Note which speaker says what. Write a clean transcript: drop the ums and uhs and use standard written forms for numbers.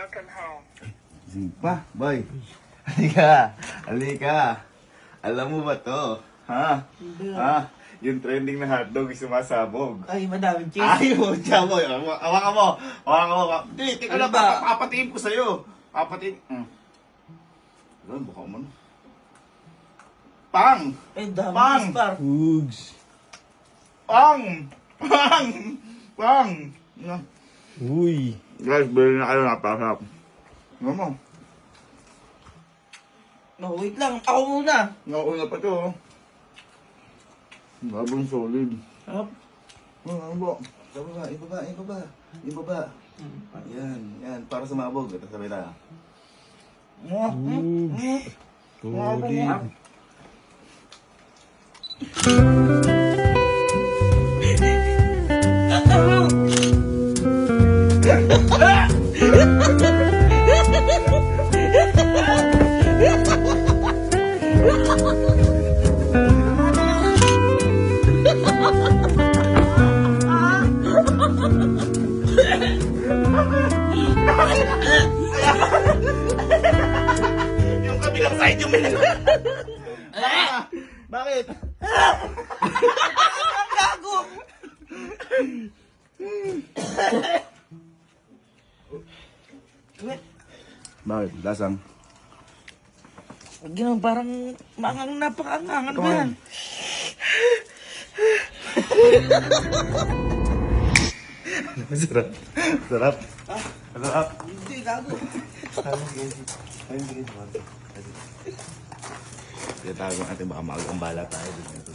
Speaker 1: Welcome home.
Speaker 2: Sige pa, boy. Halika. Halika. Alam mo ba to? Ha? Ha? Yung trending na hotdog is sumasabog.
Speaker 3: Ay, madaming cheese.
Speaker 2: Ayaw, tiyan mo. Hawakan mo. Hawakan mo. Hindi, teka
Speaker 3: Ano
Speaker 2: lang.
Speaker 3: ba?
Speaker 2: Papatiin ko sa'yo. Papatiin. Ano, baka mo na. Pang!
Speaker 3: Ay, daming
Speaker 2: Pang!
Speaker 3: cheese, par.
Speaker 4: Hugs.
Speaker 2: Pang! Pang! Pang!
Speaker 4: Uy.
Speaker 2: Guys, bilhin na kayo. Napakasarap. Ano mo?
Speaker 3: No, wait lang. Ako muna.
Speaker 2: Nauna pa to. Babong solid.
Speaker 3: Sarap.
Speaker 2: Ano ba? Ibaba, ibaba, ibaba. Ibaba. Yan, yan. Para sumabog. Ito sabay tayo.
Speaker 4: Solid.
Speaker 2: Yung kabilang side yung bilang. Bakit?
Speaker 3: Ang gago!
Speaker 2: Bakit? Lasang?
Speaker 3: Ganun, parang mangang napakaangangan ba yan?
Speaker 2: Sarap. Sarap. Sarap.
Speaker 3: Hindi, gago.
Speaker 2: Kaya tago natin baka magambala tayo dito.